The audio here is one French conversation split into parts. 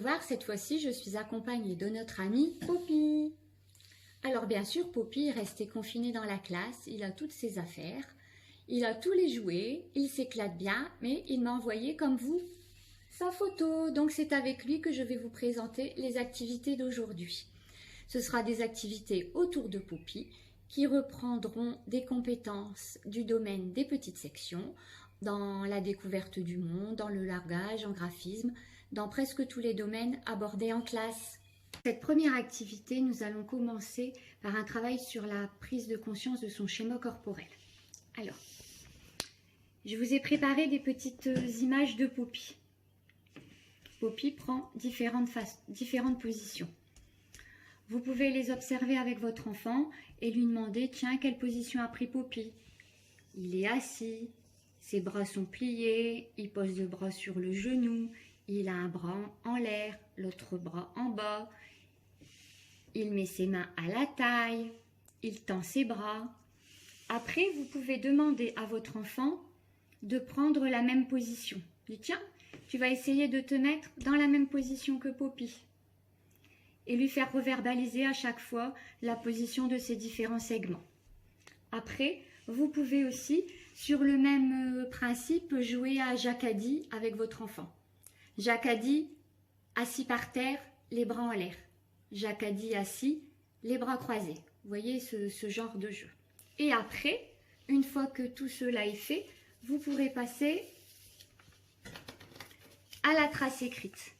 voir, cette fois-ci, je suis accompagnée de notre ami Poppy. Alors bien sûr, Poppy est resté confiné dans la classe, il a toutes ses affaires, il a tous les jouets, il s'éclate bien, mais il m'a envoyé, comme vous, sa photo. Donc c'est avec lui que je vais vous présenter les activités d'aujourd'hui. Ce sera des activités autour de Poppy qui reprendront des compétences du domaine des petites sections, dans la découverte du monde, dans le langage, en graphisme, dans presque tous les domaines abordés en classe. Cette première activité, nous allons commencer par un travail sur la prise de conscience de son schéma corporel. Alors, je vous ai préparé des petites images de Poppy. Poppy prend différentes positions. Vous pouvez les observer avec votre enfant et lui demander, tiens, quelle position a pris Poppy? Il est assis, ses bras sont pliés, il pose le bras sur le genou, il a un bras en l'air, l'autre bras en bas, il met ses mains à la taille, il tend ses bras. Après, vous pouvez demander à votre enfant de prendre la même position. Dites, tiens, tu vas essayer de te mettre dans la même position que Poppy. Et lui faire reverbaliser à chaque fois la position de ses différents segments. Après, vous pouvez aussi, sur le même principe, jouer à Jacadie avec votre enfant. Jacadie, assis par terre, les bras en l'air. Jacadie assis, les bras croisés. Vous voyez ce genre de jeu. Et après, une fois que tout cela est fait, vous pourrez passer à la trace écrite.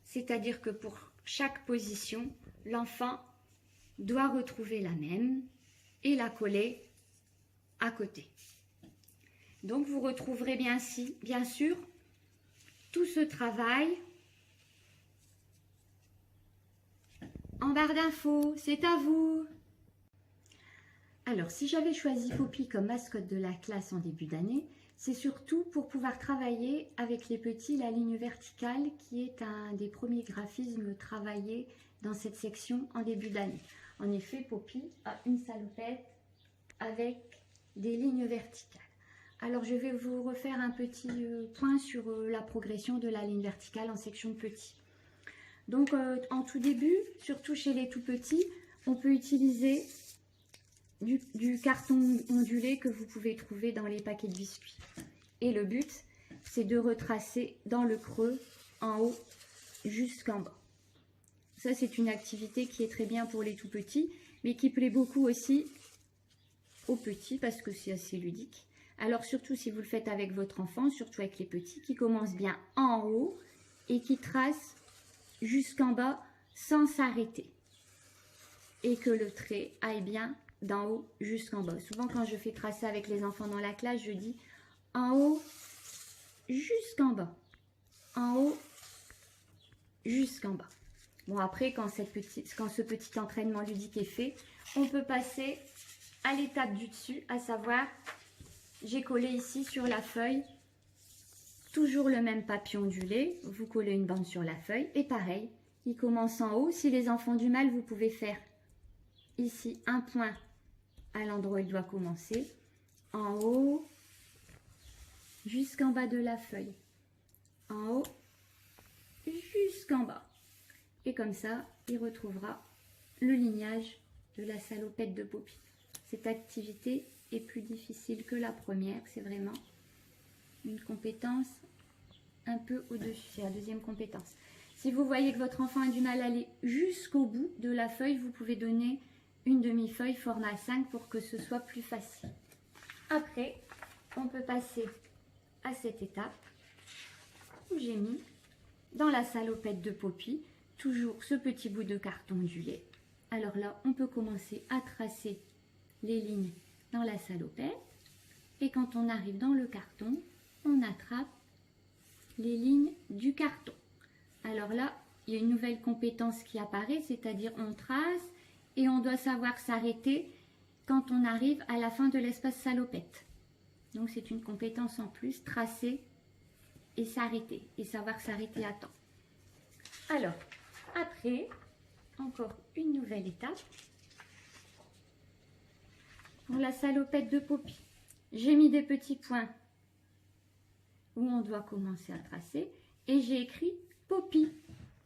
C'est-à-dire que pour chaque position, l'enfant doit retrouver la même et la coller à côté. Donc vous retrouverez bien sûr tout ce travail en barre d'infos. C'est à vous. Alors, si j'avais choisi Poppy comme mascotte de la classe en début d'année, c'est surtout pour pouvoir travailler avec les petits la ligne verticale, qui est un des premiers graphismes travaillés dans cette section en début d'année. En effet, Poppy a une salopette avec des lignes verticales. Alors, je vais vous refaire un petit point sur la progression de la ligne verticale en section de petits. Donc, en tout début, surtout chez les tout petits, on peut utiliser du carton ondulé que vous pouvez trouver dans les paquets de biscuits. Et le but, c'est de retracer dans le creux, en haut jusqu'en bas. Ça, c'est une activité qui est très bien pour les tout petits, mais qui plaît beaucoup aussi aux petits parce que c'est assez ludique. Alors surtout si vous le faites avec votre enfant, surtout avec les petits, qui commencent bien en haut et qui tracent jusqu'en bas sans s'arrêter. Et que le trait aille bien d'en haut jusqu'en bas. Souvent quand je fais tracer avec les enfants dans la classe, je dis en haut jusqu'en bas. En haut jusqu'en bas. Bon, après, quand ce petit entraînement ludique est fait, on peut passer à l'étape du dessus, à savoir, j'ai collé ici sur la feuille toujours le même papier ondulé. Vous collez une bande sur la feuille et pareil, il commence en haut. Si les enfants ont du mal, vous pouvez faire ici un point à l'endroit où il doit commencer, en haut jusqu'en bas de la feuille, en haut jusqu'en bas. Et comme ça, il retrouvera le lignage de la salopette de Poppy. Cette activité est plus difficile que la première, c'est vraiment une compétence un peu au-dessus, c'est la deuxième compétence. Si vous voyez que votre enfant a du mal à aller jusqu'au bout de la feuille, vous pouvez donner une demi-feuille format 5 pour que ce soit plus facile. Après, on peut passer à cette étape où j'ai mis dans la salopette de Poppy toujours ce petit bout de carton ondulé. Alors là, on peut commencer à tracer les lignes dans la salopette et quand on arrive dans le carton, on attrape les lignes du carton. Alors là, il y a une nouvelle compétence qui apparaît, c'est-à-dire on trace et on doit savoir s'arrêter quand on arrive à la fin de l'espace salopette. Donc c'est une compétence en plus, tracer et s'arrêter, et savoir s'arrêter à temps. Alors, après, encore une nouvelle étape. Pour la salopette de Poppy, j'ai mis des petits points où on doit commencer à tracer et j'ai écrit Poppy.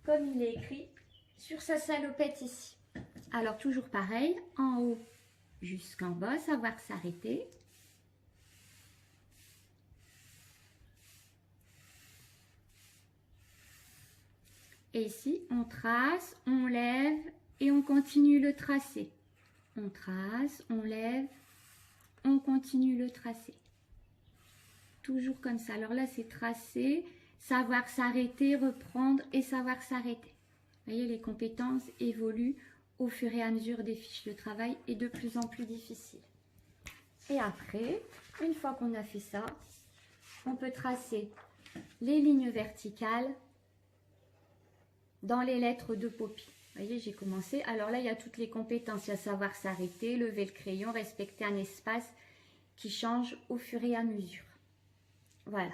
comme il est écrit sur sa salopette ici. Alors toujours pareil, en haut jusqu'en bas, savoir s'arrêter. Et ici, on trace, on lève et on continue le tracé. On trace, on lève, on continue le tracé. Toujours comme ça. Alors là, c'est tracer, savoir s'arrêter, reprendre et savoir s'arrêter. Vous voyez, les compétences évoluent au fur et à mesure des fiches de travail et de plus en plus difficiles. Et après, une fois qu'on a fait ça, on peut tracer les lignes verticales dans les lettres de Poppy. Vous voyez, j'ai commencé. Alors là, il y a toutes les compétences. Il y a savoir s'arrêter, lever le crayon, respecter un espace qui change au fur et à mesure. Voilà.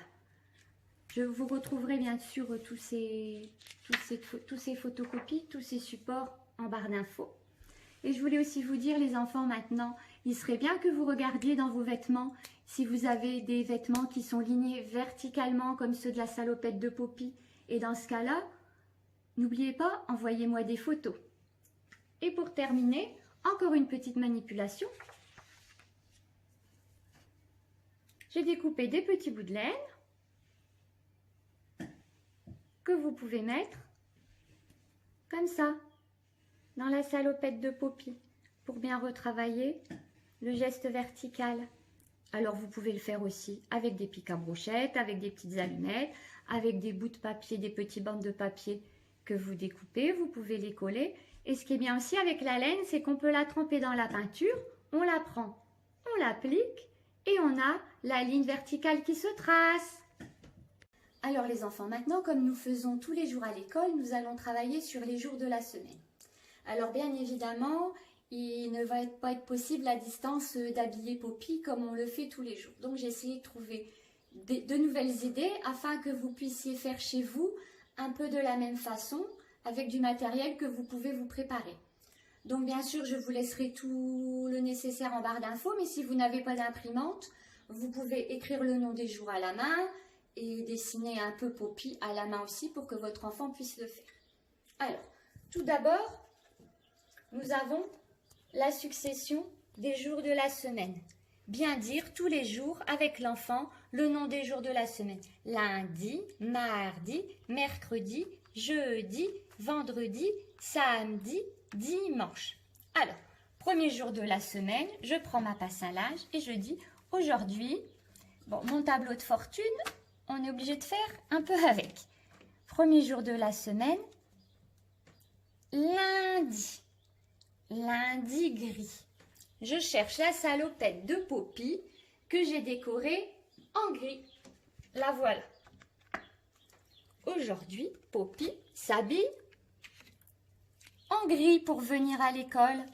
Je vous retrouverai bien sûr tous ces photocopies, tous ces supports en barre d'infos. Et je voulais aussi vous dire, les enfants, maintenant, il serait bien que vous regardiez dans vos vêtements, si vous avez des vêtements qui sont lignés verticalement, comme ceux de la salopette de Poppy. Et dans ce cas-là, n'oubliez pas, envoyez-moi des photos. Et pour terminer, encore une petite manipulation. J'ai découpé des petits bouts de laine que vous pouvez mettre comme ça dans la salopette de Poppy pour bien retravailler le geste vertical. Alors vous pouvez le faire aussi avec des pics à brochettes, avec des petites allumettes, avec des bouts de papier, des petites bandes de papier que vous découpez, vous pouvez les coller. Et ce qui est bien aussi avec la laine, c'est qu'on peut la tremper dans la peinture, on la prend, on l'applique et on a la ligne verticale qui se trace. Alors les enfants, maintenant comme nous faisons tous les jours à l'école, nous allons travailler sur les jours de la semaine. Alors bien évidemment, il ne va pas être possible à distance d'habiller Poppy comme on le fait tous les jours. Donc j'ai essayé de trouver de nouvelles idées afin que vous puissiez faire chez vous un peu de la même façon avec du matériel que vous pouvez vous préparer. Donc bien sûr, je vous laisserai tout le nécessaire en barre d'infos, mais si vous n'avez pas d'imprimante, vous pouvez écrire le nom des jours à la main et dessiner un peu Poppy à la main aussi pour que votre enfant puisse le faire. Alors, tout d'abord, nous avons la succession des jours de la semaine. Bien dire tous les jours avec l'enfant le nom des jours de la semaine. Lundi, mardi, mercredi, jeudi, vendredi, samedi, dimanche. Alors, premier jour de la semaine, je prends ma passe à linge et je dis aujourd'hui, bon, mon tableau de fortune, on est obligé de faire un peu avec. Premier jour de la semaine, lundi. Lundi gris. Je cherche la salopette de Poppy que j'ai décorée en gris. La voilà. Aujourd'hui, Poppy s'habille en gris pour venir à l'école.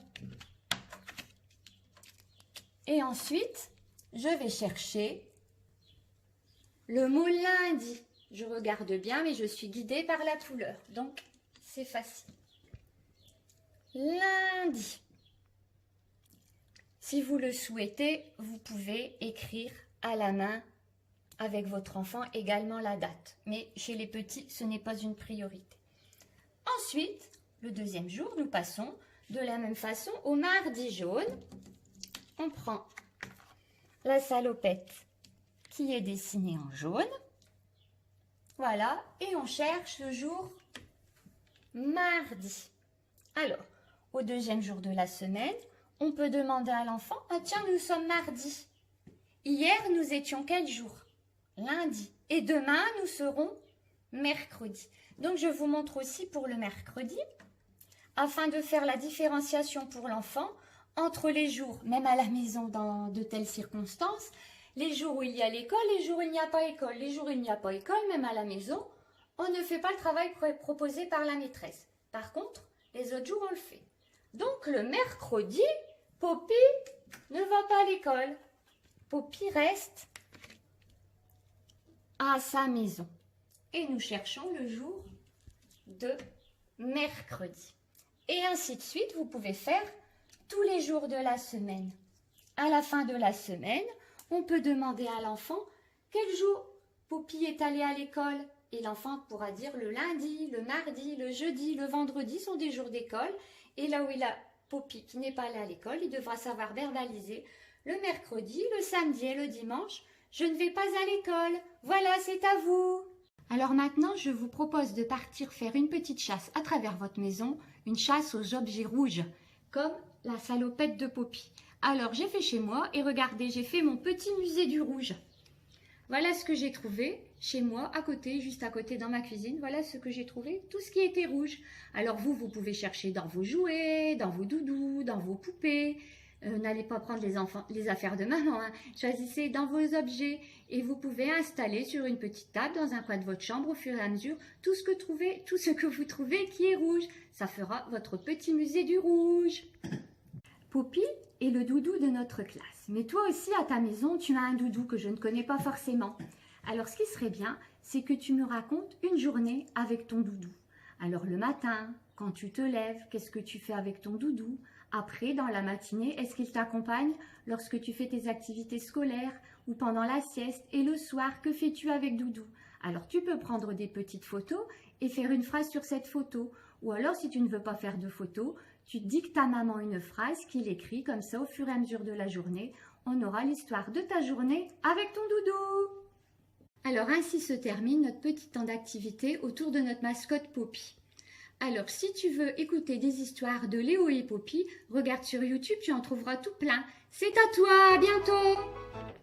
Et ensuite, je vais chercher le mot lundi. Je regarde bien, mais je suis guidée par la couleur. Donc, c'est facile. Lundi. Si vous le souhaitez, vous pouvez écrire à la main avec votre enfant également la date. Mais chez les petits, ce n'est pas une priorité. Ensuite, le deuxième jour, nous passons de la même façon au mardi jaune. On prend la salopette qui est dessinée en jaune. Voilà, et on cherche le jour mardi. Alors, au deuxième jour de la semaine, on peut demander à l'enfant, « Ah tiens, nous sommes mardi. Hier, nous étions quel jour? Lundi. Et demain, nous serons mercredi. » Donc, je vous montre aussi pour le mercredi, afin de faire la différenciation pour l'enfant entre les jours, même à la maison dans de telles circonstances, les jours où il y a l'école, les jours où il n'y a pas école. Les jours où il n'y a pas école, même à la maison, on ne fait pas le travail proposé par la maîtresse. Par contre, les autres jours, on le fait. Donc, le mercredi, Poppy ne va pas à l'école. Poppy reste à sa maison. Et nous cherchons le jour de mercredi. Et ainsi de suite, vous pouvez faire tous les jours de la semaine. À la fin de la semaine, on peut demander à l'enfant quel jour Poppy est allée à l'école. Et l'enfant pourra dire le lundi, le mardi, le jeudi, le vendredi sont des jours d'école. Et là où il a Poppy qui n'est pas allé à l'école, il devra savoir verbaliser le mercredi, le samedi et le dimanche. Je ne vais pas à l'école. Voilà, c'est à vous. Alors maintenant, je vous propose de partir faire une petite chasse à travers votre maison, une chasse aux objets rouges, comme la salopette de Poppy. Alors, j'ai fait chez moi et regardez, j'ai fait mon petit musée du rouge. Voilà ce que j'ai trouvé chez moi, à côté, juste à côté dans ma cuisine. Voilà ce que j'ai trouvé, tout ce qui était rouge. Alors vous pouvez chercher dans vos jouets, dans vos doudous, dans vos poupées. N'allez pas prendre les affaires de maman, hein. Choisissez dans vos objets et vous pouvez installer sur une petite table dans un coin de votre chambre au fur et à mesure tout ce que vous trouvez qui est rouge. Ça fera votre petit musée du rouge. Poppy est le doudou de notre classe. Mais toi aussi, à ta maison, tu as un doudou que je ne connais pas forcément. Alors, ce qui serait bien, c'est que tu me racontes une journée avec ton doudou. Alors, le matin, quand tu te lèves, qu'est-ce que tu fais avec ton doudou? Après, dans la matinée, est-ce qu'il t'accompagne lorsque tu fais tes activités scolaires ou pendant la sieste? Et le soir, que fais-tu avec doudou? Alors, tu peux prendre des petites photos et faire une phrase sur cette photo. Ou alors, si tu ne veux pas faire de photos, tu dictes à maman une phrase qu'il écrit, comme ça, au fur et à mesure de la journée, on aura l'histoire de ta journée avec ton doudou. Alors, ainsi se termine notre petit temps d'activité autour de notre mascotte Poppy. Alors, si tu veux écouter des histoires de Léo et Poppy, regarde sur YouTube, tu en trouveras tout plein. C'est à toi, à bientôt!